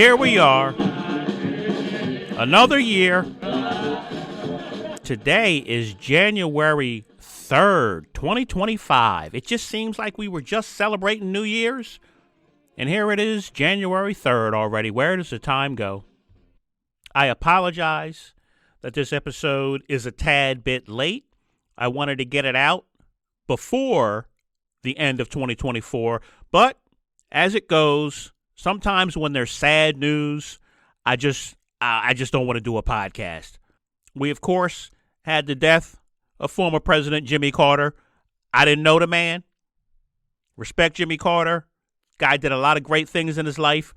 here we are. Another year. Today is January 3rd, 2025. It just seems like we were just celebrating New Year's. And here it is, January 3rd already. Where does the time go? I apologize that this episode is a tad bit late. I wanted to get it out before the end of 2024. But as it goes, sometimes when there's sad news, I just don't want to do a podcast. We, of course, had the death of former President Jimmy Carter. I didn't know the man. Respect Jimmy Carter. Guy did a lot of great things in his life.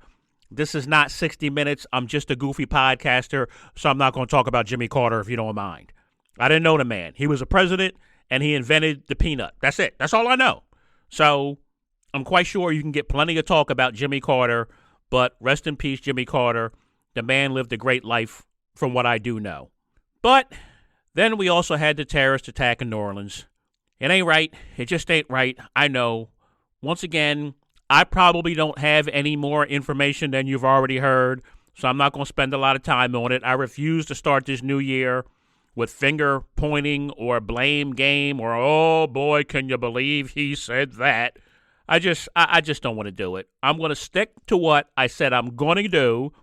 This is not 60 Minutes. I'm just a goofy podcaster, so I'm not going to talk about Jimmy Carter if you don't mind. I didn't know the man. He was a president, and he invented the peanut. That's it. That's all I know. So I'm quite sure you can get plenty of talk about Jimmy Carter, but rest in peace, Jimmy Carter. The man lived a great life from what I do know. But then we also had the terrorist attack in New Orleans. It ain't right. It just ain't right. I know. Once again, I probably don't have any more information than you've already heard, so I'm not going to spend a lot of time on it. I refuse to start this new year with finger pointing or blame game or, oh boy, can you believe he said that? I just don't want to do it. I'm going to stick to what I said I'm going to do.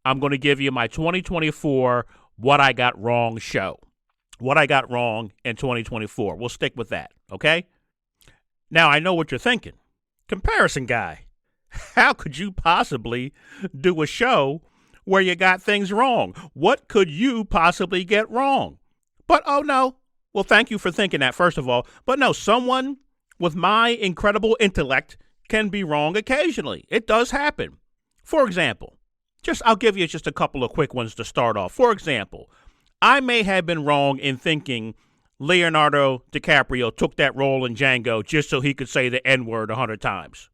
I'm going to give you my 2024 What I Got Wrong show. What I got wrong in 2024. We'll stick with that, okay? Now, I know what you're thinking. Comparison guy. How could you possibly do a show where you got things wrong? What could you possibly get wrong? But, oh, no. Well, thank you for thinking that, first of all. But, no, someone with my incredible intellect can be wrong occasionally. It does happen. For example, I'll give you just a couple of quick ones to start off. For example, I may have been wrong in thinking Leonardo DiCaprio took that role in Django just so he could say the N-word 100 times.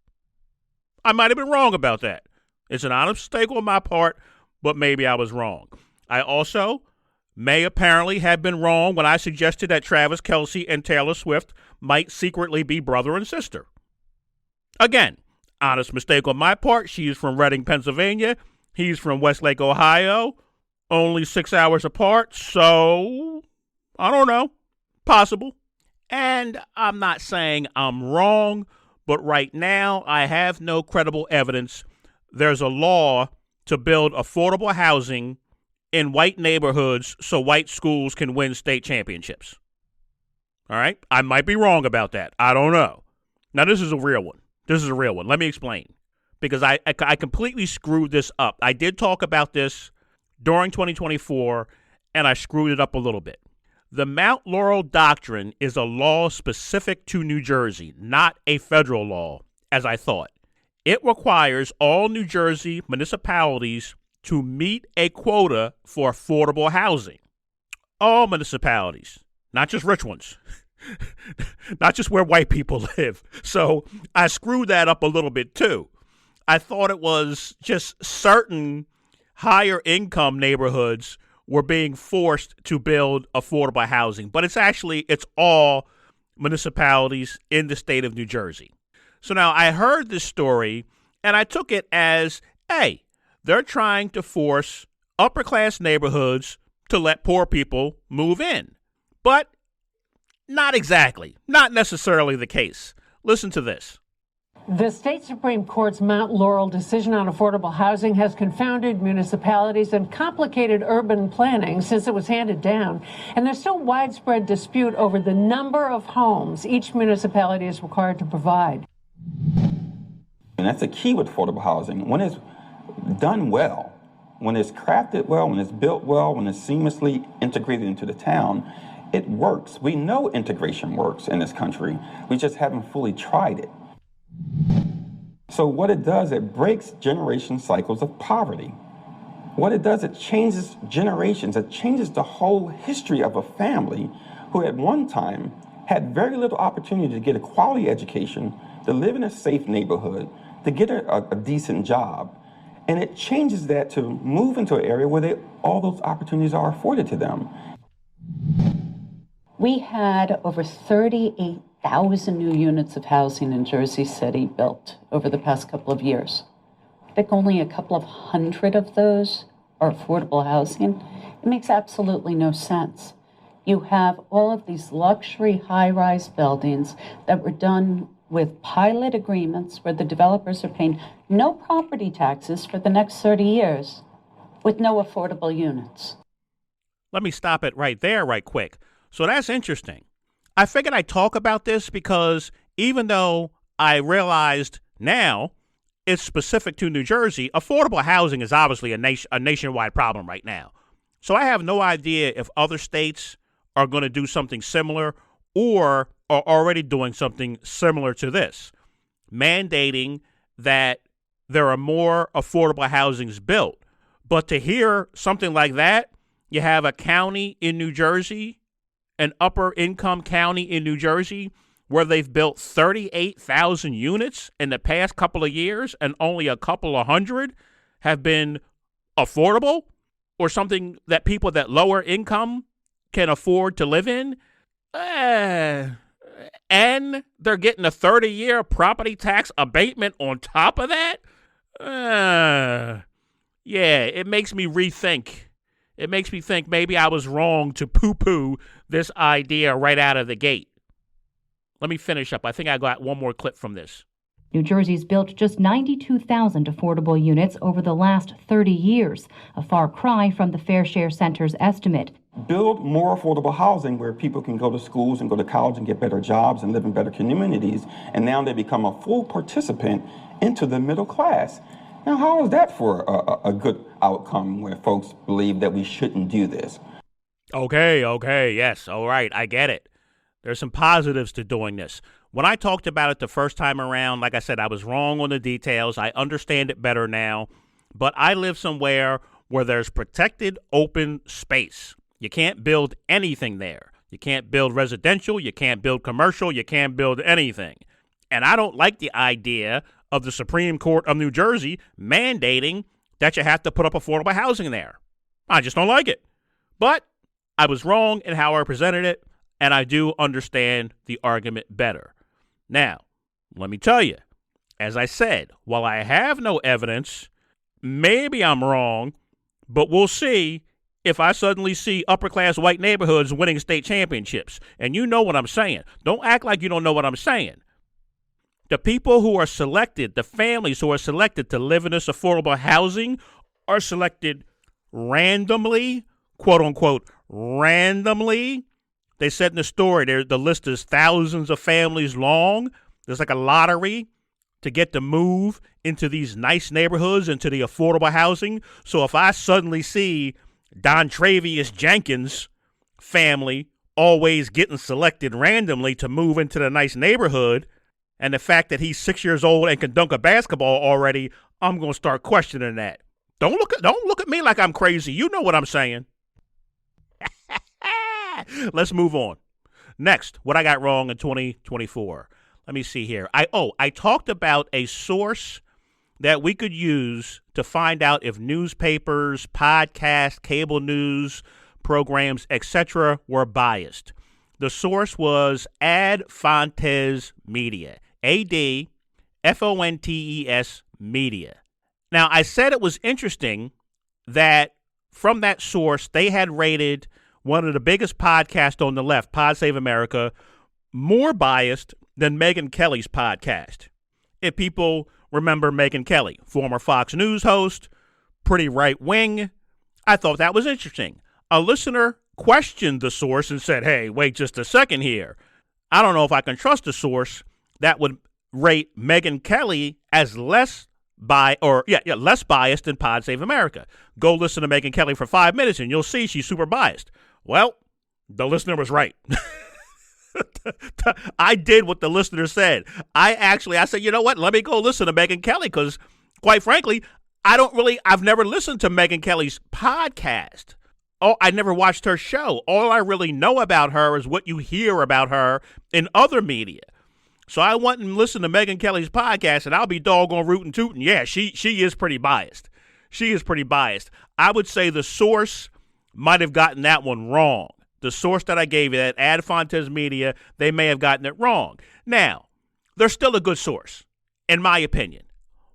I might have been wrong about that. It's an honest mistake on my part, but maybe I was wrong. I also may apparently have been wrong when I suggested that Travis Kelce and Taylor Swift might secretly be brother and sister. Again, honest mistake on my part. She is from Reading, Pennsylvania. He's from Westlake, Ohio. Only 6 hours apart, so I don't know. Possible. And I'm not saying I'm wrong, but right now I have no credible evidence. There's a law to build affordable housing in white neighborhoods so white schools can win state championships. All right? I might be wrong about that. I don't know. Now, this is a real one. Let me explain. Because I completely screwed this up. I did talk about this during 2024, and I screwed it up a little bit. The Mount Laurel Doctrine is a law specific to New Jersey, not a federal law, as I thought. It requires all New Jersey municipalities to meet a quota for affordable housing. All municipalities, not just rich ones, not just where white people live. So I screwed that up a little bit too. I thought it was just certain higher income neighborhoods were being forced to build affordable housing. But it's all municipalities in the state of New Jersey. So now I heard this story and I took it as, hey, they're trying to force upper class neighborhoods to let poor people move in. But not exactly. Not necessarily the case. Listen to this. The state Supreme Court's Mount Laurel decision on affordable housing has confounded municipalities and complicated urban planning since it was handed down. And there's still widespread dispute over the number of homes each municipality is required to provide. And that's the key with affordable housing. When it's done well, when it's crafted well, when it's built well, when it's seamlessly integrated into the town, it works. We know integration works in this country. We just haven't fully tried it. So what it does, it breaks generation cycles of poverty. What it does, it changes generations. It changes the whole history of a family who at one time had very little opportunity to get a quality education, to live in a safe neighborhood, to get a decent job. And it changes that to move into an area where all those opportunities are afforded to them. We had over 38,000 new units of housing in Jersey City built over the past couple of years. I think only a couple of hundred of those are affordable housing. It makes absolutely no sense. You have all of these luxury high-rise buildings that were done with pilot agreements where the developers are paying no property taxes for the next 30 years with no affordable units. Let me stop it right there right quick. So that's interesting. I figured I'd talk about this because even though I realized now it's specific to New Jersey, affordable housing is obviously a nationwide problem right now. So I have no idea if other states are going to do something similar or are already doing something similar to this, mandating that there are more affordable housings built. But to hear something like that, you have a county in New Jersey, an upper income county in New Jersey, where they've built 38,000 units in the past couple of years and only a couple of hundred have been affordable or something that people that lower income can afford to live in. And they're getting a 30-year property tax abatement on top of that. Yeah, it makes me rethink. It makes me think maybe I was wrong to poo-poo this idea right out of the gate. Let me finish up. I think I got one more clip from this. New Jersey's built just 92,000 affordable units over the last 30 years, a far cry from the Fair Share Center's estimate. Build more affordable housing where people can go to schools and go to college and get better jobs and live in better communities. And now they become a full participant into the middle class. Now, how is that for a good outcome where folks believe that we shouldn't do this? Okay, yes, all right, I get it. There's some positives to doing this. When I talked about it the first time around, like I said, I was wrong on the details. I understand it better now. But I live somewhere where there's protected open space. You can't build anything there. You can't build residential. You can't build commercial. You can't build anything. And I don't like the idea of the Supreme Court of New Jersey mandating that you have to put up affordable housing there. I just don't like it. But I was wrong in how I presented it, and I do understand the argument better. Now, let me tell you, as I said, while I have no evidence, maybe I'm wrong, but we'll see if I suddenly see upper-class white neighborhoods winning state championships. And you know what I'm saying. Don't act like you don't know what I'm saying. The people who are selected, the families who are selected to live in this affordable housing are selected randomly, quote-unquote, randomly. They said in the story, the list is thousands of families long. There's like a lottery to get to move into these nice neighborhoods, into the affordable housing. So if I suddenly see Don Travius Jenkins' family always getting selected randomly to move into the nice neighborhood, and the fact that he's 6 years old and can dunk a basketball already, I'm going to start questioning that. Don't look at me like I'm crazy. You know what I'm saying. Let's move on. Next, what I got wrong in 2024. Let me see here. I talked about a source that we could use to find out if newspapers, podcasts, cable news programs, etc. were biased. The source was Ad Fontes Media, ADFONTES Media. Now, I said it was interesting that from that source, they had rated one of the biggest podcasts on the left, Pod Save America, more biased than Megyn Kelly's podcast. If people remember Megyn Kelly, former Fox News host, pretty right-wing, I thought that was interesting. A listener questioned the source and said, hey, wait just a second here. I don't know if I can trust a source that would rate Megyn Kelly as less biased than Pod Save America. Go listen to Megyn Kelly for 5 minutes and you'll see she's super biased. Well, the listener was right. I did what the listener said. I said, you know what? Let me go listen to Megyn Kelly because, quite frankly, I've never listened to Megyn Kelly's podcast. Oh, I never watched her show. All I really know about her is what you hear about her in other media. So I went and listened to Megyn Kelly's podcast, and I'll be doggone rootin' tootin'. Yeah, she is pretty biased. She is pretty biased. I would say the source might have gotten that one wrong. The source that I gave you, that Ad Fontes Media, they may have gotten it wrong. Now, they're still a good source, in my opinion.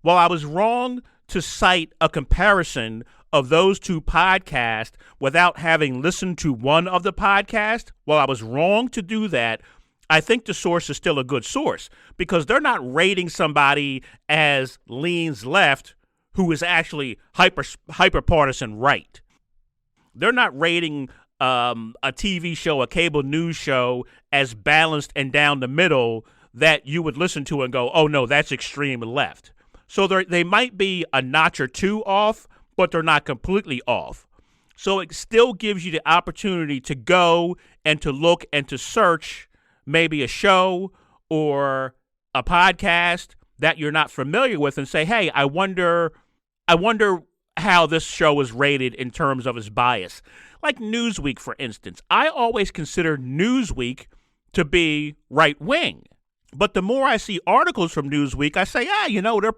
While I was wrong to cite a comparison of those two podcasts without having listened to one of the podcasts, while I was wrong to do that, I think the source is still a good source because they're not rating somebody as leans left who is actually hyper partisan right. They're not rating a TV show, a cable news show as balanced and down the middle that you would listen to and go, oh, no, that's extreme left. So they might be a notch or two off, but they're not completely off. So it still gives you the opportunity to go and to look and to search maybe a show or a podcast that you're not familiar with and say, hey, I wonder how this show is rated in terms of its bias. Like Newsweek, for instance. I always consider Newsweek to be right-wing. But the more I see articles from Newsweek, I say,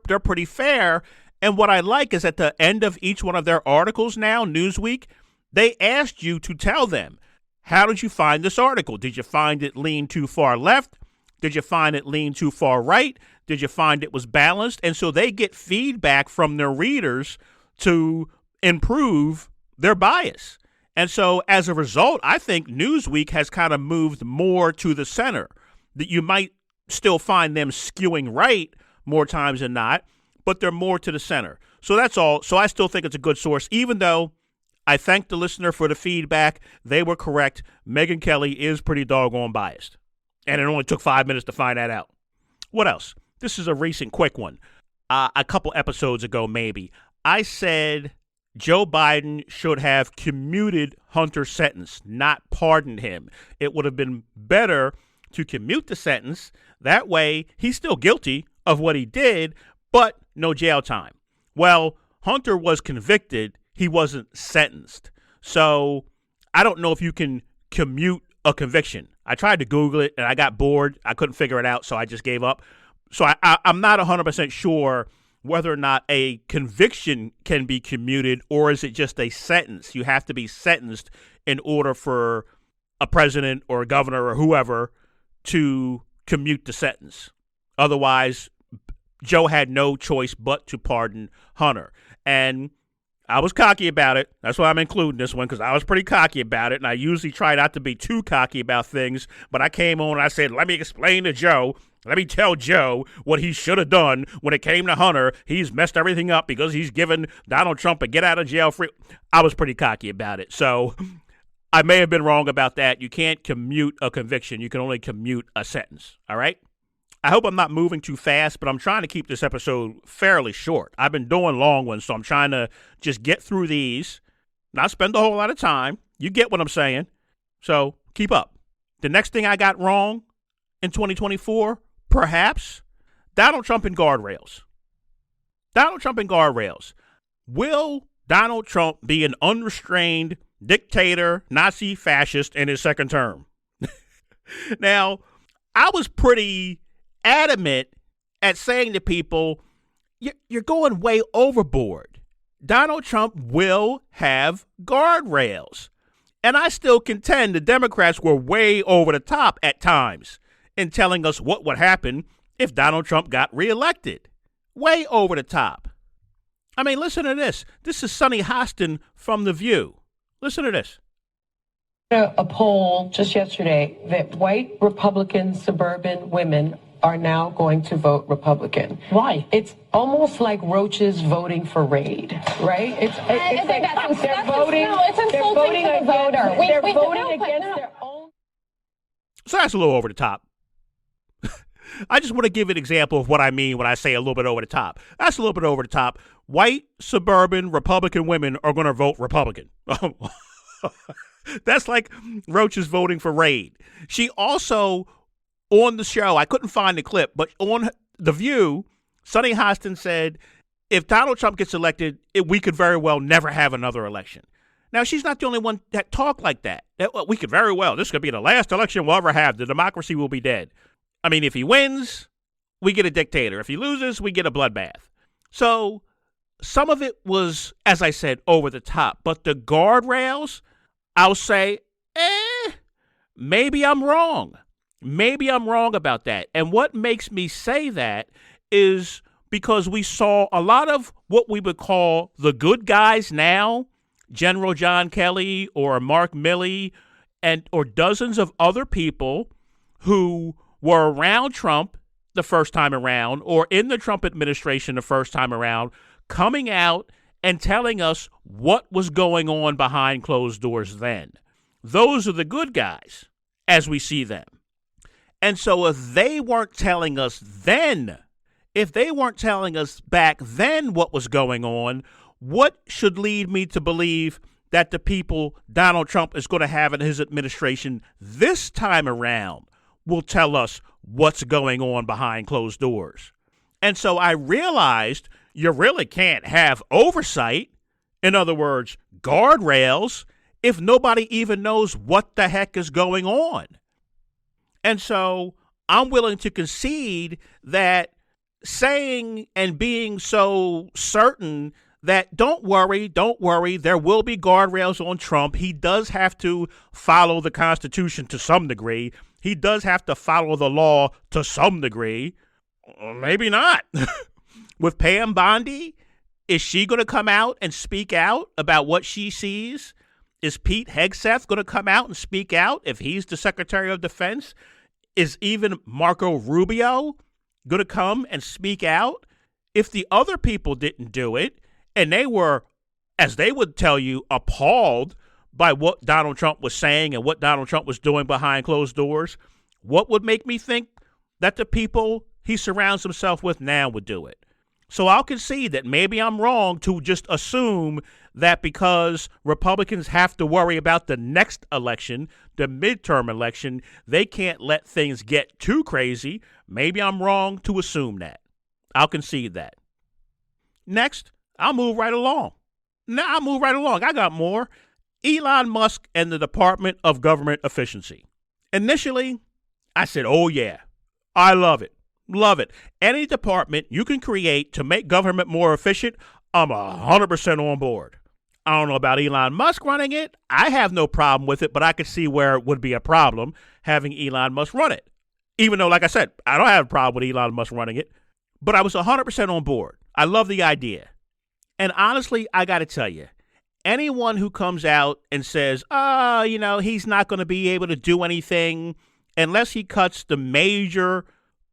they're pretty fair. And what I like is at the end of each one of their articles now, Newsweek, they asked you to tell them, how did you find this article? Did you find it lean too far left? Did you find it lean too far right? Did you find it was balanced? And so they get feedback from their readers to improve their bias. And so as a result, I think Newsweek has kind of moved more to the center. That you might still find them skewing right more times than not, but they're more to the center. So that's all. So I still think it's a good source, even though I thank the listener for the feedback. They were correct. Megyn Kelly is pretty doggone biased. And it only took 5 minutes to find that out. What else? This is a recent quick one. A couple episodes ago, maybe, I said Joe Biden should have commuted Hunter's sentence, not pardoned him. It would have been better to commute the sentence. That way, he's still guilty of what he did, but no jail time. Well, Hunter was convicted. He wasn't sentenced. So I don't know if you can commute a conviction. I tried to Google it, and I got bored. I couldn't figure it out, so I just gave up. So I'm not 100% sure whether or not a conviction can be commuted, or is it just a sentence? You have to be sentenced in order for a president or a governor or whoever to commute the sentence. Otherwise, Joe had no choice but to pardon Hunter. And I was cocky about it. That's why I'm including this one, because I was pretty cocky about it. And I usually try not to be too cocky about things. But I came on and I said, let me explain to Joe. Let me tell Joe what he should have done when it came to Hunter. He's messed everything up because he's given Donald Trump a get out of jail free. I was pretty cocky about it. So I may have been wrong about that. You can't commute a conviction. You can only commute a sentence. All right? I hope I'm not moving too fast, but I'm trying to keep this episode fairly short. I've been doing long ones, so I'm trying to just get through these, not spend a whole lot of time. You get what I'm saying. So keep up. The next thing I got wrong in 2024, perhaps, Donald Trump and guardrails. Donald Trump and guardrails. Will Donald Trump be an unrestrained dictator, Nazi, fascist in his second term? Now, I was pretty adamant at saying to people, you're going way overboard. Donald Trump will have guardrails. And I still contend the Democrats were way over the top at times in telling us what would happen if Donald Trump got reelected. Way over the top. I mean, listen to this. This is Sonny Hostin from The View. Listen to this. A poll just yesterday that white Republican suburban women are now going to vote Republican. Why? It's almost like roaches voting for Raid, right? It's like they're voting. No, it's insulting to the voter. They're voting against their own. So that's a little over the top. I just want to give an example of what I mean when I say a little bit over the top. That's a little bit over the top. White suburban Republican women are going to vote Republican. That's like roaches voting for Raid. She also, on the show, I couldn't find the clip, but on The View, Sonny Hostin said, if Donald Trump gets elected, we could very well never have another election. Now, she's not the only one that talked like that. We could very well. This could be the last election we'll ever have. The democracy will be dead. I mean, if he wins, we get a dictator. If he loses, we get a bloodbath. So some of it was, as I said, over the top. But the guardrails, I'll say, maybe I'm wrong. Maybe I'm wrong about that. And what makes me say that is because we saw a lot of what we would call the good guys now, General John Kelly or Mark Milley, or dozens of other people who were around Trump the first time around or in the Trump administration the first time around, coming out and telling us what was going on behind closed doors then. Those are the good guys as we see them. And so if they weren't telling us then, if they weren't telling us back then what was going on, what should lead me to believe that the people Donald Trump is going to have in his administration this time around will tell us what's going on behind closed doors? And so I realized you really can't have oversight, in other words, guardrails, if nobody even knows what the heck is going on. And so I'm willing to concede that saying and being so certain that don't worry, there will be guardrails on Trump. He does have to follow the Constitution to some degree. He does have to follow the law to some degree. Maybe not. With Pam Bondi, is she going to come out and speak out about what she sees? Is Pete Hegseth going to come out and speak out if he's the Secretary of Defense? Is even Marco Rubio going to come and speak out? If the other people didn't do it, and they were, as they would tell you, appalled by what Donald Trump was saying and what Donald Trump was doing behind closed doors, what would make me think that the people he surrounds himself with now would do it? So I'll concede that maybe I'm wrong to just assume that because Republicans have to worry about the next election, the midterm election, they can't let things get too crazy. Maybe I'm wrong to assume that. I'll concede that. Next, I'll move right along. I got more. Elon Musk and the Department of Government Efficiency. Initially, I said, oh yeah, I love it. Love it. Any department you can create to make government more efficient, I'm 100% on board. I don't know about Elon Musk running it. I have no problem with it, but I could see where it would be a problem having Elon Musk run it. Even though, like I said, I don't have a problem with Elon Musk running it, but I was 100% on board. I love the idea. And honestly, I got to tell you, anyone who comes out and says, he's not going to be able to do anything unless he cuts the major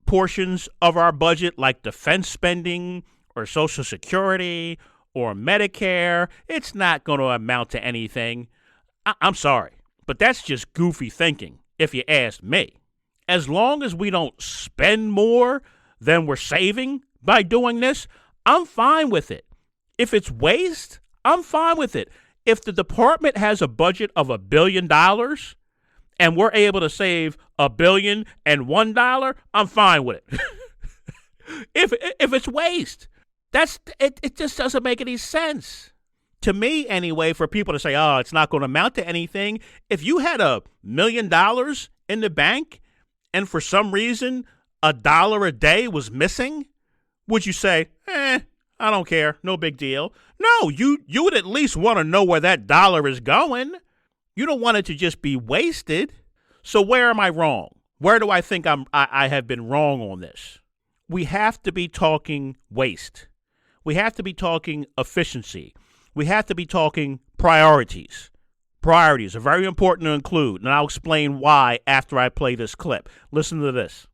portions of our budget like defense spending or Social Security or Medicare, it's not going to amount to anything. I'm sorry, but that's just goofy thinking, if you ask me. As long as we don't spend more than we're saving by doing this, I'm fine with it. If it's waste, I'm fine with it. If the department has a budget of $1 billion and we're able to save $1,000,001,000, I'm fine with it. If it's waste, it just doesn't make any sense. To me, anyway, for people to say, it's not going to amount to anything. If you had $1 million in the bank and for some reason $1 a day was missing, would you say, I don't care, no big deal? No, you would at least want to know where that dollar is going. You don't want it to just be wasted. So where am I wrong? Where do I think I have been wrong on this? We have to be talking waste. We have to be talking efficiency. We have to be talking priorities. Priorities are very important to include, and I'll explain why after I play this clip. Listen to this.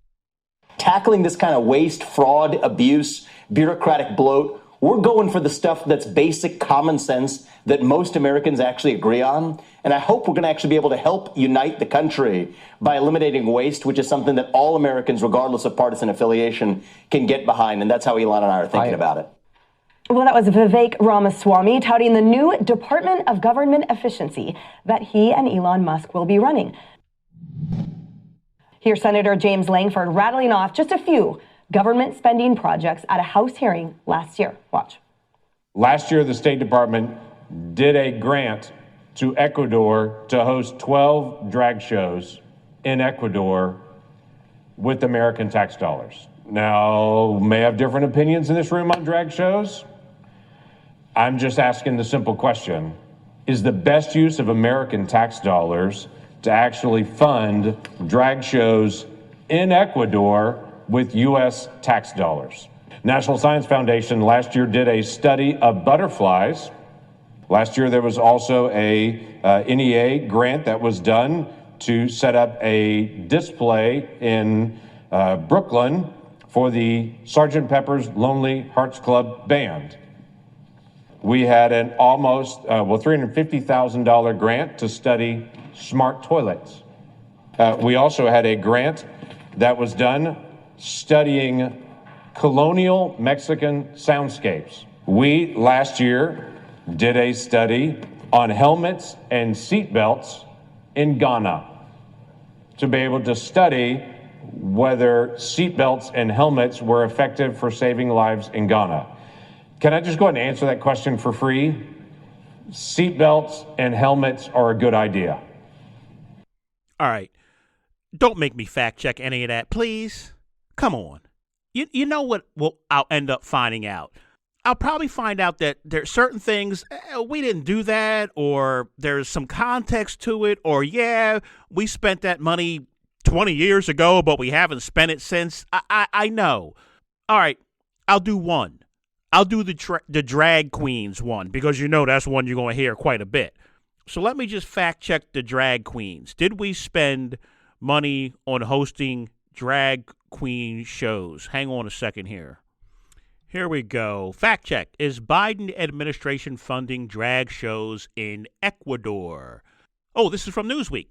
Tackling this kind of waste, fraud, abuse, bureaucratic bloat, we're going for the stuff that's basic common sense that most Americans actually agree on. And I hope we're going to actually be able to help unite the country by eliminating waste, which is something that all Americans, regardless of partisan affiliation, can get behind. And that's how Elon and I are thinking about it. Well, that was Vivek Ramaswamy touting the new Department of Government Efficiency that he and Elon Musk will be running. Here's Senator James Langford rattling off just a few government spending projects at a House hearing last year. Watch. Last year, the State Department did a grant to Ecuador to host 12 drag shows in Ecuador with American tax dollars. Now, may have different opinions in this room on drag shows. I'm just asking the simple question, is the best use of American tax dollars to actually fund drag shows in Ecuador with U.S. tax dollars? National Science Foundation last year did a study of butterflies. Last year, there was also a NEA grant that was done to set up a display in Brooklyn for the Sgt. Pepper's Lonely Hearts Club Band. We had an almost $350,000 grant to study smart toilets. We also had a grant that was done studying colonial Mexican soundscapes. We, last year, did a study on helmets and seatbelts in Ghana to be able to study whether seatbelts and helmets were effective for saving lives in Ghana. Can I just go ahead and answer that question for free? Seatbelts and helmets are a good idea. All right. Don't make me fact check any of that, please. Come on. You know what I'll end up finding out? I'll probably find out that there's certain things, we didn't do that, or there's some context to it, or we spent that money 20 years ago, but we haven't spent it since. I know. All right, I'll do one. I'll do the drag queens one, because that's one you're going to hear quite a bit. So let me just fact check the drag queens. Did we spend money on hosting drag queen shows? Hang on a second here. Here we go. Fact check. Is Biden administration funding drag shows in Ecuador? Oh, this is from Newsweek.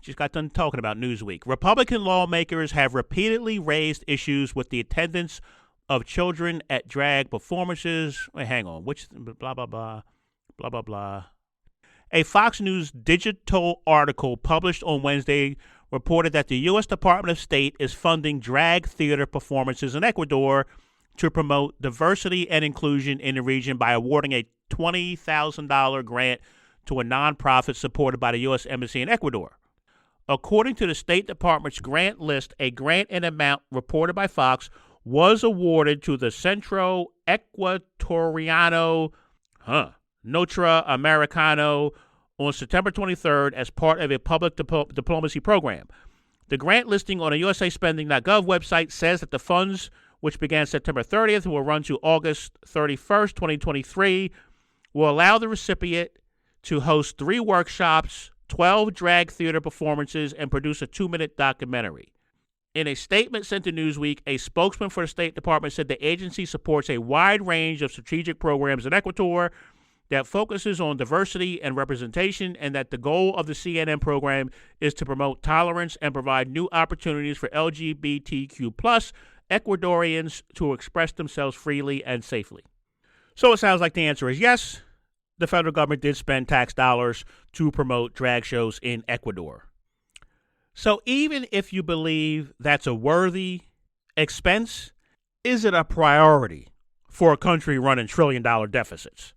Just got done talking about Newsweek. Republican lawmakers have repeatedly raised issues with the attendance of children at drag performances. Wait, hang on. Which blah, blah, blah, blah, blah, blah. A Fox News digital article published on Wednesday reported that the U.S. Department of State is funding drag theater performances in Ecuador to promote diversity and inclusion in the region by awarding a $20,000 grant to a nonprofit supported by the U.S. Embassy in Ecuador. According to the State Department's grant list, a grant in amount reported by Fox was awarded to the Centro Ecuatoriano Notre Americano on September 23rd as part of a public diplomacy program. The grant listing on a usaspending.gov website says that the funds, which began September 30th and will run to August 31st, 2023, will allow the recipient to host 3 workshops, 12 drag theater performances, and produce a 2-minute documentary. In a statement sent to Newsweek, a spokesman for the State Department said the agency supports a wide range of strategic programs in Ecuador that focuses on diversity and representation, and that the goal of the CNN program is to promote tolerance and provide new opportunities for LGBTQ+ Ecuadorians to express themselves freely and safely. So it sounds like the answer is yes. The federal government did spend tax dollars to promote drag shows in Ecuador. So even if you believe that's a worthy expense, is it a priority for a country running trillion-dollar deficits?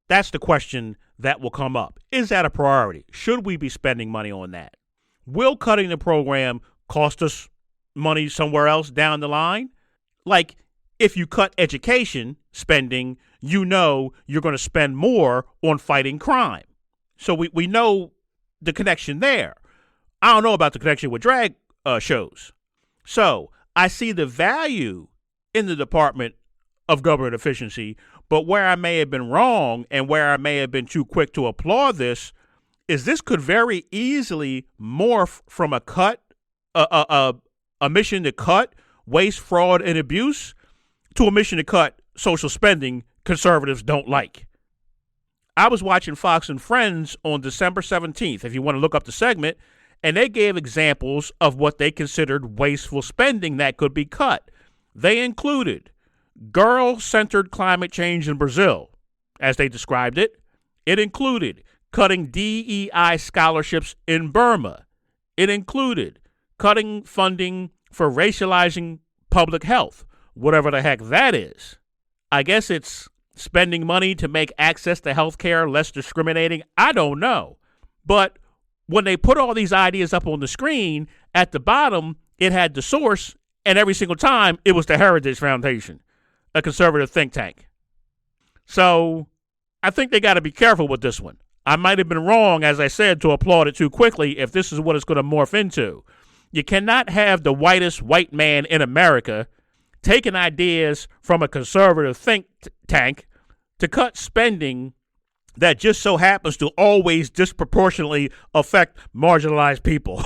That's the question that will come up. Is that a priority? Should we be spending money on that? Will cutting the program cost us money somewhere else down the line? Like, if you cut education spending, you're going to spend more on fighting crime. So we know the connection there. I don't know about the connection with drag shows. So I see the value in the Department of Government Efficiency, but where I may have been wrong and where I may have been too quick to applaud this is this could very easily morph from a mission to cut waste, fraud, and abuse to a mission to cut social spending conservatives don't like. I was watching Fox and Friends on December 17th, if you want to look up the segment, and they gave examples of what they considered wasteful spending that could be cut. They included girl-centered climate change in Brazil, as they described it. It included cutting DEI scholarships in Burma. It included cutting funding for racializing public health, whatever the heck that is. I guess it's spending money to make access to health care less discriminating. I don't know. But when they put all these ideas up on the screen, at the bottom, it had the source, and every single time, it was the Heritage Foundation, a conservative think tank. So I think they got to be careful with this one. I might have been wrong, as I said, to applaud it too quickly if this is what it's going to morph into. You cannot have the whitest white man in America taking ideas from a conservative think tank to cut spending that just so happens to always disproportionately affect marginalized people.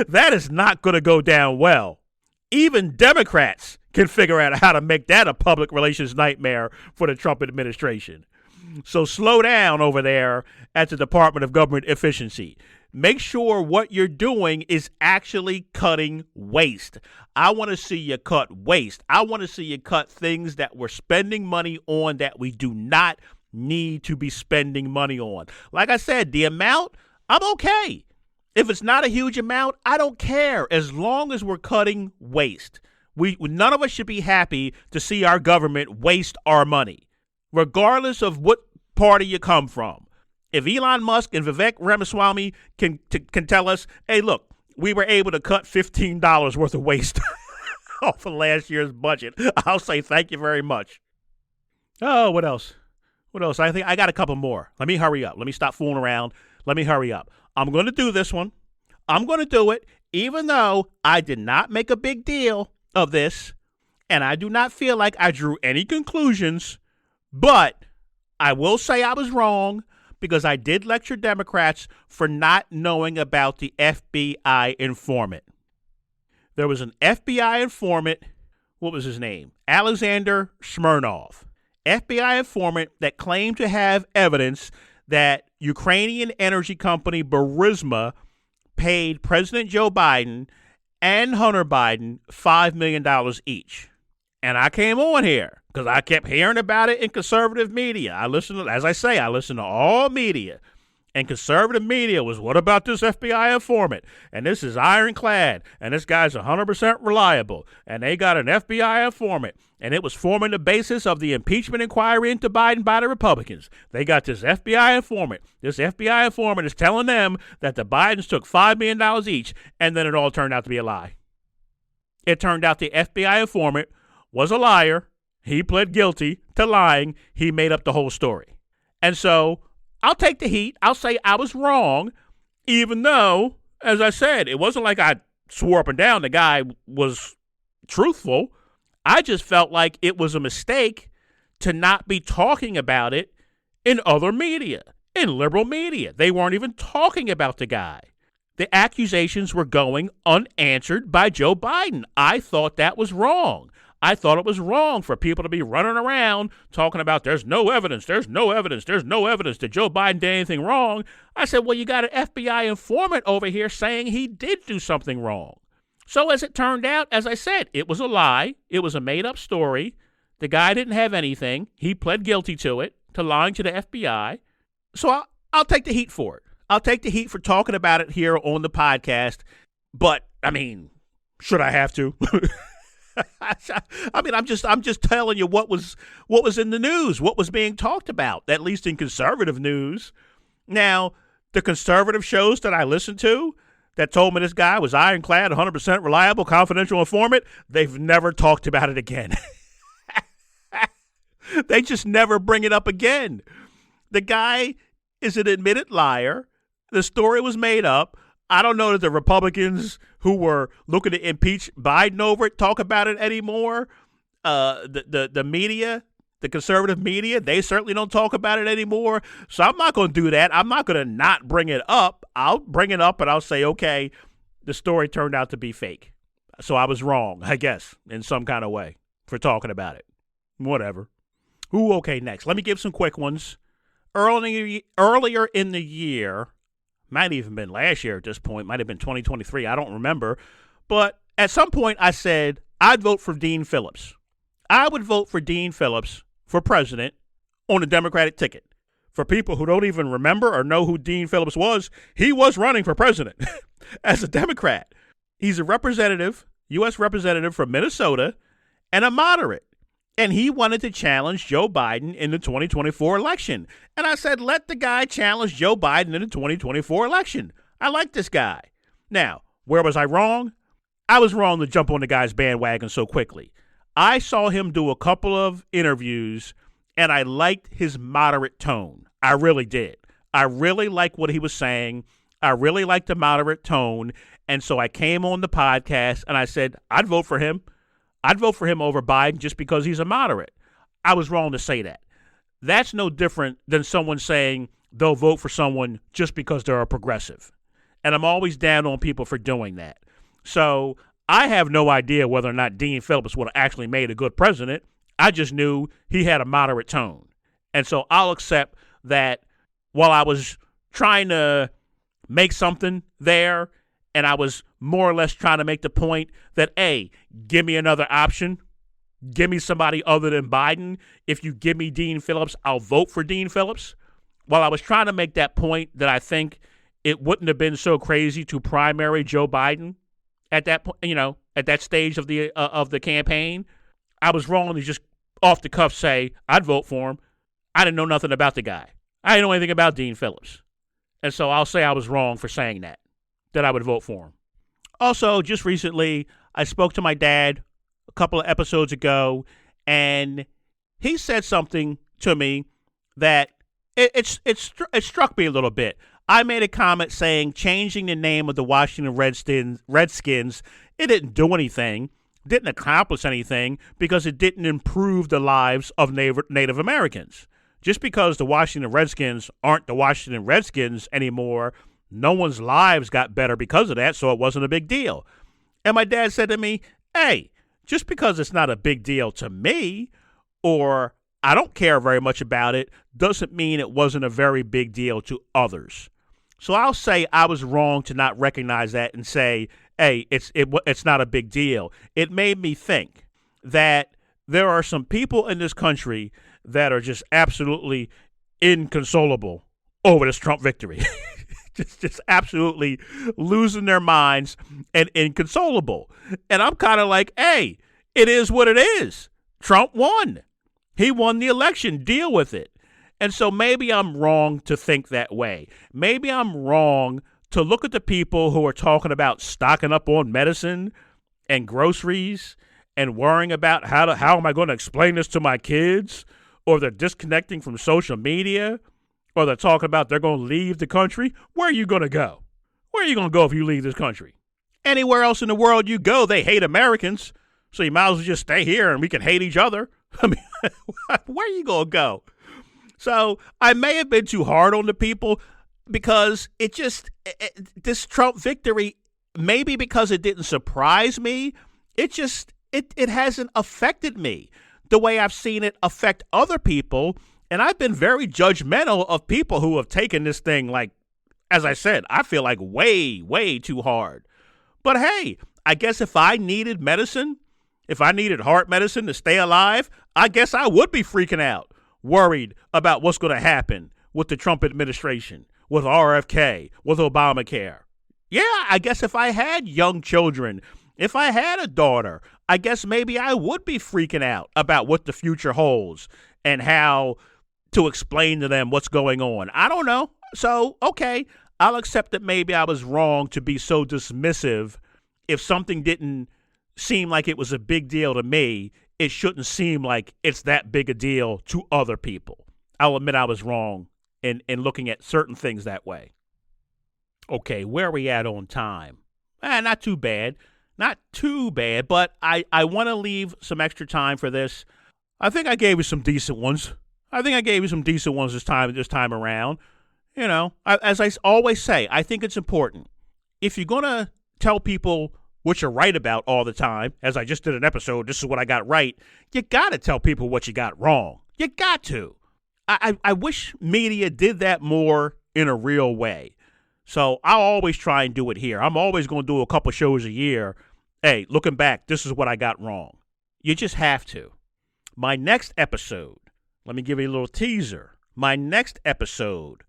That is not going to go down well. Even Democrats can figure out how to make that a public relations nightmare for the Trump administration. So slow down over there at the Department of Government Efficiency. Make sure what you're doing is actually cutting waste. I want to see you cut waste. I want to see you cut things that we're spending money on that we do not need to be spending money on. Like I said, the amount, I'm okay. If it's not a huge amount, I don't care as long as we're cutting waste. None of us should be happy to see our government waste our money, regardless of what party you come from. If Elon Musk and Vivek Ramaswamy can tell us, hey, look, we were able to cut $15 worth of waste off of last year's budget, I'll say thank you very much. Oh, what else? What else? I think I got a couple more. Let me hurry up. Let me stop fooling around. Let me hurry up. I'm going to do this one. I'm going to do it, even though I did not make a big deal of this, and I do not feel like I drew any conclusions, but I will say I was wrong because I did lecture Democrats for not knowing about the FBI informant. There was an FBI informant, what was his name? Alexander Smirnov. FBI informant that claimed to have evidence that Ukrainian energy company Burisma paid President Joe Biden and Hunter Biden $5 million each. And I came on here because I kept hearing about it in conservative media. I listen to all media. And conservative media was, what about this FBI informant? And this is ironclad. And this guy's 100% reliable. And they got an FBI informant. And it was forming the basis of the impeachment inquiry into Biden by the Republicans. They got this FBI informant. This FBI informant is telling them that the Bidens took $5 million each. And then it all turned out to be a lie. It turned out the FBI informant was a liar. He pled guilty to lying. He made up the whole story. And so I'll take the heat. I'll say I was wrong, even though, as I said, it wasn't like I swore up and down the guy was truthful. I just felt like it was a mistake to not be talking about it in other media, in liberal media. They weren't even talking about the guy. The accusations were going unanswered by Joe Biden. I thought that was wrong. I thought it was wrong for people to be running around talking about there's no evidence that Joe Biden did anything wrong. I said, well, you got an FBI informant over here saying he did do something wrong. So as it turned out, as I said, it was a lie. It was a made-up story. The guy didn't have anything. He pled guilty to it, to lying to the FBI. So I'll take the heat for it. I'll take the heat for talking about it here on the podcast. But, I mean, should I have to? I mean, I'm just telling you what was in the news, what was being talked about, at least in conservative news. Now, the conservative shows that I listened to that told me this guy was ironclad, 100% reliable, confidential informant, they've never talked about it again. They just never bring it up again. The guy is an admitted liar. The story was made up. I don't know that the Republicans who were looking to impeach Biden over it talk about it anymore. The media, the conservative media, they certainly don't talk about it anymore. So I'm not going to do that. I'm not going to not bring it up. I'll bring it up and I'll say, okay, the story turned out to be fake. So I was wrong, I guess, in some kind of way for talking about it. Whatever. Ooh, okay, next. Let me give some quick ones. Earlier in the year, might even been last year at this point, might have been 2023, I don't remember. But at some point I said I'd vote for Dean Phillips. I would vote for Dean Phillips for president on a Democratic ticket. For people who don't even remember or know who Dean Phillips was, he was running for president as a Democrat. He's a representative, U.S. representative from Minnesota, and a moderate. And he wanted to challenge Joe Biden in the 2024 election. And I said, let the guy challenge Joe Biden in the 2024 election. I like this guy. Now, where was I wrong? I was wrong to jump on the guy's bandwagon so quickly. I saw him do a couple of interviews, and I liked his moderate tone. I really did. I really liked what he was saying. I really liked the moderate tone. And so I came on the podcast, and I said, I'd vote for him. I'd vote for him over Biden just because he's a moderate. I was wrong to say that. That's no different than someone saying they'll vote for someone just because they're a progressive. And I'm always down on people for doing that. So I have no idea whether or not Dean Phillips would have actually made a good president. I just knew he had a moderate tone. And so I'll accept that while I was trying to make something there, and I was more or less trying to make the point that, A, give me another option. Give me somebody other than Biden. If you give me Dean Phillips, I'll vote for Dean Phillips. While I was trying to make that point that I think it wouldn't have been so crazy to primary Joe Biden at that point, at that stage of the campaign, I was wrong to just off the cuff say I'd vote for him. I didn't know nothing about the guy. I didn't know anything about Dean Phillips. And so I'll say I was wrong for saying that I would vote for him. Also, just recently, I spoke to my dad a couple of episodes ago, and he said something to me that it struck me a little bit. I made a comment saying changing the name of the Washington Redskins, it didn't do anything, didn't accomplish anything because it didn't improve the lives of Native Americans. Just because the Washington Redskins aren't the Washington Redskins anymore, no one's lives got better because of that, so it wasn't a big deal. And my dad said to me, hey, just because it's not a big deal to me or I don't care very much about it doesn't mean it wasn't a very big deal to others. So I'll say I was wrong to not recognize that and say, hey, it's not a big deal. It made me think that there are some people in this country that are just absolutely inconsolable over this Trump victory. just absolutely losing their minds and inconsolable. And I'm kind of like, hey, it is what it is. Trump won. He won the election. Deal with it. And so maybe I'm wrong to think that way. Maybe I'm wrong to look at the people who are talking about stocking up on medicine and groceries and worrying about how am I going to explain this to my kids, or they're disconnecting from social media, or they're talking about they're going to leave the country. Where are you going to go? Where are you going to go if you leave this country? Anywhere else in the world you go, they hate Americans. So you might as well just stay here and we can hate each other. I mean, where are you going to go? So I may have been too hard on the people because this Trump victory, maybe because it didn't surprise me, it hasn't affected me the way I've seen it affect other people. And I've been very judgmental of people who have taken this thing, like, as I said, I feel like way, way too hard. But hey, I guess if I needed medicine, if I needed heart medicine to stay alive, I guess I would be freaking out, worried about what's going to happen with the Trump administration, with RFK, with Obamacare. Yeah, I guess if I had young children, if I had a daughter, I guess maybe I would be freaking out about what the future holds and how to explain to them what's going on. I don't know. So, okay, I'll accept that maybe I was wrong to be so dismissive. If something didn't seem like it was a big deal to me, it shouldn't seem like it's that big a deal to other people. I'll admit I was wrong in looking at certain things that way. Okay, where are we at on time? Not too bad. Not too bad, but I want to leave some extra time for this. I think I gave you some decent ones. this time around. You know, as I always say, I think it's important. If you're going to tell people what you're right about all the time, as I just did an episode, this is what I got right, you got to tell people what you got wrong. You got to. I wish media did that more in a real way. So I'll always try and do it here. I'm always going to do a couple shows a year. Hey, looking back, this is what I got wrong. You just have to. My next episode, let me give you a little teaser. My next episode,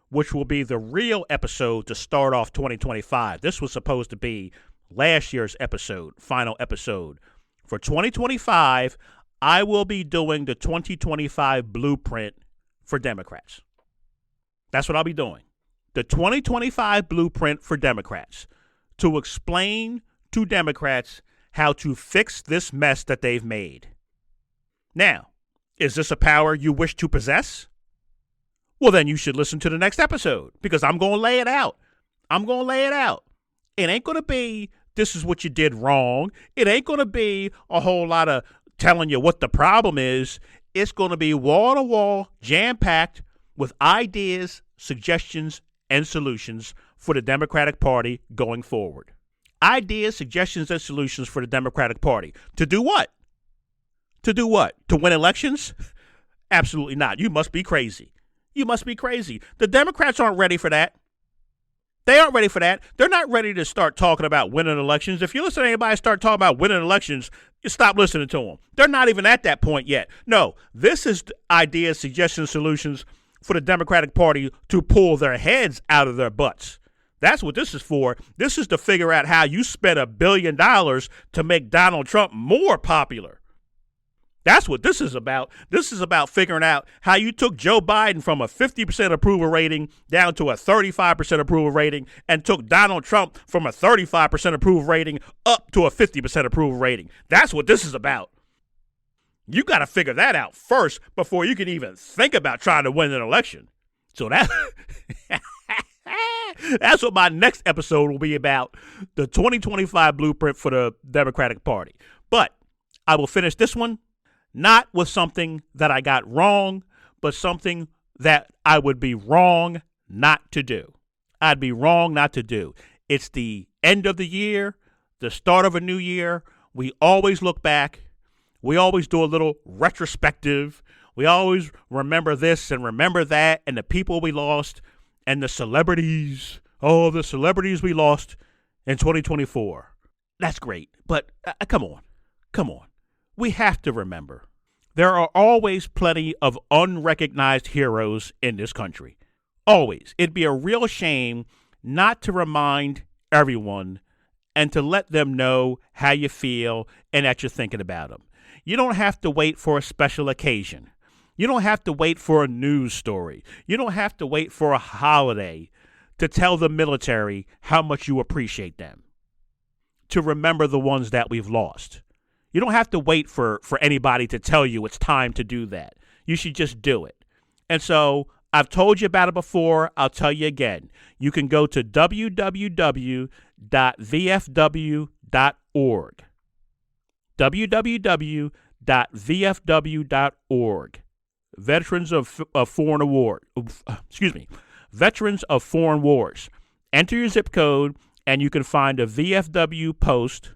which will be the real episode to start off 2025. This was supposed to be last year's episode, final episode. For 2025, I will be doing the 2025 blueprint for Democrats. That's what I'll be doing. The 2025 blueprint for Democrats, to explain to Democrats how to fix this mess that they've made. Now, is this a power you wish to possess? Well, then you should listen to the next episode, because I'm going to lay it out. It ain't going to be this is what you did wrong. It ain't going to be a whole lot of telling you what the problem is. It's going to be wall-to-wall, jam-packed with ideas, suggestions, and solutions for the Democratic Party going forward. Ideas, suggestions, and solutions for the Democratic Party. To do what? To do what? To win elections? Absolutely not. You must be crazy. You must be crazy. The Democrats aren't ready for that. They aren't ready for that. They're not ready to start talking about winning elections. If you listen to anybody start talking about winning elections, you stop listening to them. They're not even at that point yet. No, this is ideas, suggestions, solutions for the Democratic Party to pull their heads out of their butts. That's what this is for. This is to figure out how you spend $1 billion to make Donald Trump more popular. That's what this is about. This is about figuring out how you took Joe Biden from a 50% approval rating down to a 35% approval rating and took Donald Trump from a 35% approval rating up to a 50% approval rating. That's what this is about. You got to figure that out first before you can even think about trying to win an election. So that's what my next episode will be about, the 2025 blueprint for the Democratic Party. But I will finish this one not with something that I got wrong, but something that I would be wrong not to do. I'd be wrong not to do. It's the end of the year, the start of a new year. We always look back. We always do a little retrospective. We always remember this and remember that and the people we lost and the celebrities. Oh, the celebrities we lost in 2024. That's great. But come on. We have to remember there are always plenty of unrecognized heroes in this country. Always. It'd be a real shame not to remind everyone and to let them know how you feel and that you're thinking about them. You don't have to wait for a special occasion. You don't have to wait for a news story. You don't have to wait for a holiday to tell the military how much you appreciate them, to remember the ones that we've lost. You don't have to wait for anybody to tell you it's time to do that. You should just do it. And so I've told you about it before. I'll tell you again. You can go to www.vfw.org. www.vfw.org. Veterans of Foreign Wars. Enter your zip code and you can find a VFW post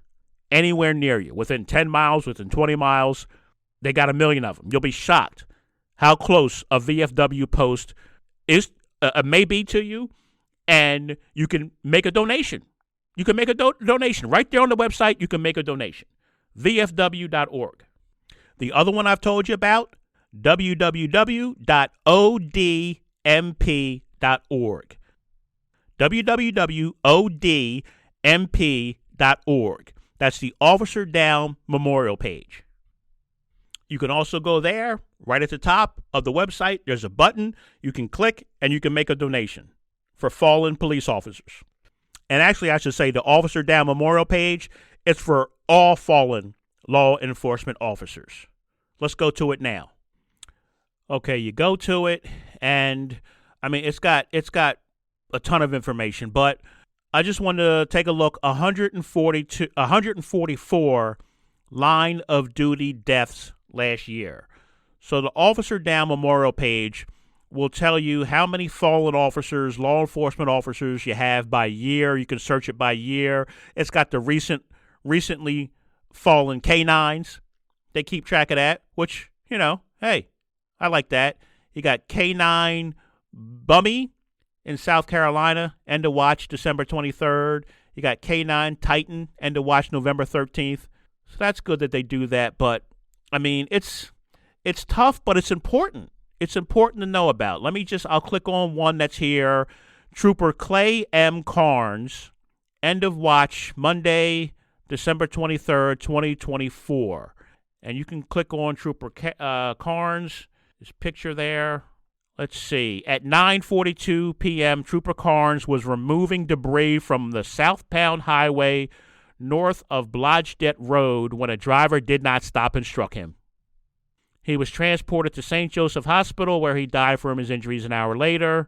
anywhere near you, within 10 miles, within 20 miles. They got 1 million of them. You'll be shocked how close a VFW post is may be to you, and you can make a donation. You can make a donation. Right there on the website, you can make a donation. VFW.org. The other one I've told you about, www.odmp.org. www.odmp.org. That's the Officer Down Memorial page. You can also go there, right at the top of the website. There's a button you can click and you can make a donation for fallen police officers. And actually, I should say the Officer Down Memorial page, it's for all fallen law enforcement officers. Let's go to it now. Okay, you go to it, and I mean, it's got a ton of information, but I just wanted to take a look. 144 line of duty deaths last year. So the Officer Down Memorial page will tell you how many fallen officers, law enforcement officers you have by year. You can search it by year. It's got the recently fallen canines. They keep track of that, which, hey, I like that. You got K9 Bummy in South Carolina, end of watch December 23rd. You got K9 Titan, end of watch November 13th. So that's good that they do that. But, I mean, it's tough, but it's important. It's important to know about. I'll click on one that's here. Trooper Clay M. Carnes, end of watch Monday, December 23rd, 2024. And you can click on Trooper Carnes, his picture there. Let's see. At 9:42 p.m., Trooper Carnes was removing debris from the southbound highway north of Blodgett Road when a driver did not stop and struck him. He was transported to St. Joseph Hospital, where he died from his injuries an hour later.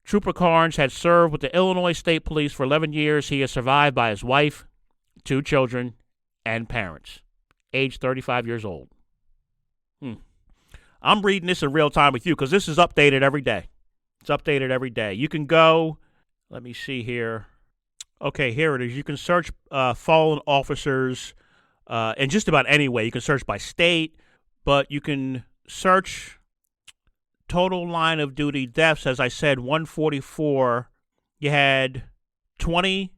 Trooper Carnes had served with the Illinois State Police for 11 years. He is survived by his wife, 2 children, and parents, age 35 years old. I'm reading this in real time with you because this is updated every day. It's updated every day. You can go, let me see here. Okay, here it is. You can search fallen officers in just about any way. You can search by state, but you can search total line of duty deaths. As I said, 144. You had 20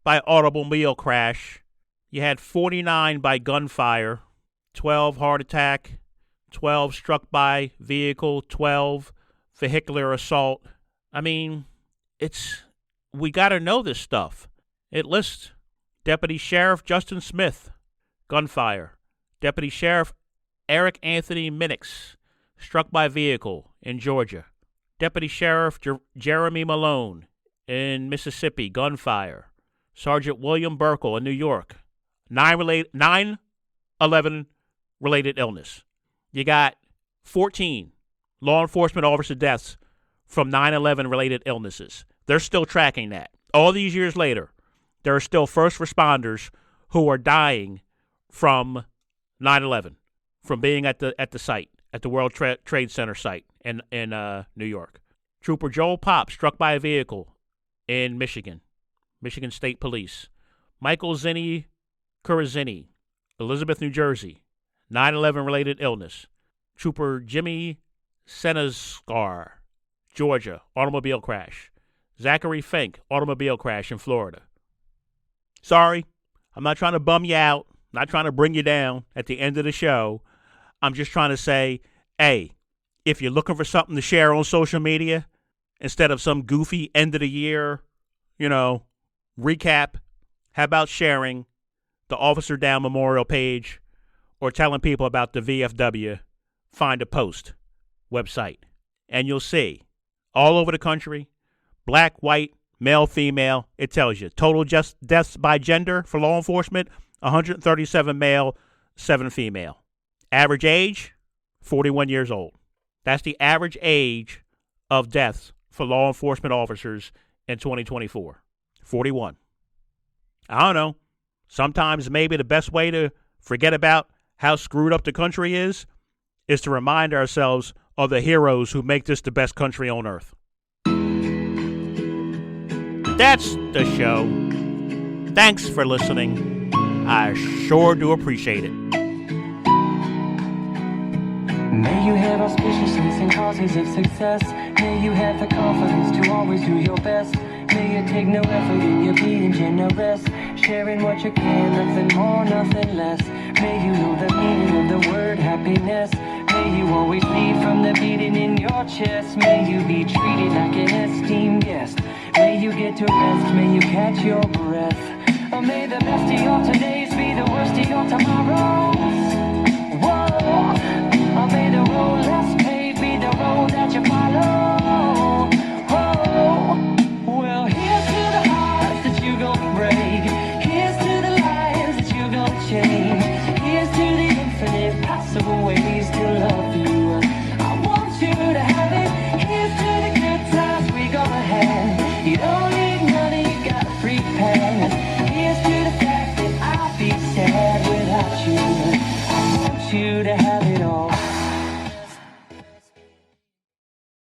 by automobile crash. You had 49 by gunfire, 12 heart attack, 12 struck by vehicle, 12 vehicular assault. I mean, we got to know this stuff. It lists Deputy Sheriff Justin Smith, gunfire. Deputy Sheriff Eric Anthony Minix, struck by vehicle in Georgia. Deputy Sheriff Jeremy Malone in Mississippi, gunfire. Sergeant William Burkle in New York, 9/11 related illness. You got 14 law enforcement officer deaths from 9/11 related illnesses. They're still tracking that. All these years later, there are still first responders who are dying from 9/11, from being at the site, at the World Trade Center site in New York. Trooper Joel Pop struck by a vehicle in Michigan State Police. Michael Zinni Kurazini, Elizabeth, New Jersey, 9/11 related illness. Trooper Jimmy Senaskar, Georgia, automobile crash. Zachary Fink, automobile crash in Florida. Sorry, I'm not trying to bum you out, not trying to bring you down at the end of the show. I'm just trying to say, hey, if you're looking for something to share on social media, instead of some goofy end of the year, recap, how about sharing the Officer Down Memorial page or telling people about the VFW Find a Post website? And you'll see all over the country, black, white, male, female, it tells you. Total deaths by gender for law enforcement, 137 male, 7 female. Average age, 41 years old. That's the average age of deaths for law enforcement officers in 2024. 41. I don't know. Sometimes maybe the best way to forget about how screwed up the country is to remind ourselves of the heroes who make this the best country on earth. That's the show. Thanks for listening. I sure do appreciate it. May you have auspicious and causes of success. May you have the confidence to always do your best. May you take no effort in your being generous, sharing what you can, nothing more, nothing less. May you know the meaning of the word happiness. May you always lead from the beating in your chest. May you be treated like an esteemed guest. May you get to rest, may you catch your breath. Or may the best of your todays be the worst of your tomorrows. Whoa. Or may the road less paved be the road that you follow. Whoa. Well, here's to the hearts that you gon' break. Here's to the lives that you gon' change. Here's to the infinite possible ways to love you. I want you to have it. Here's to the good times we gonna have. You don't need money, you got a free pass.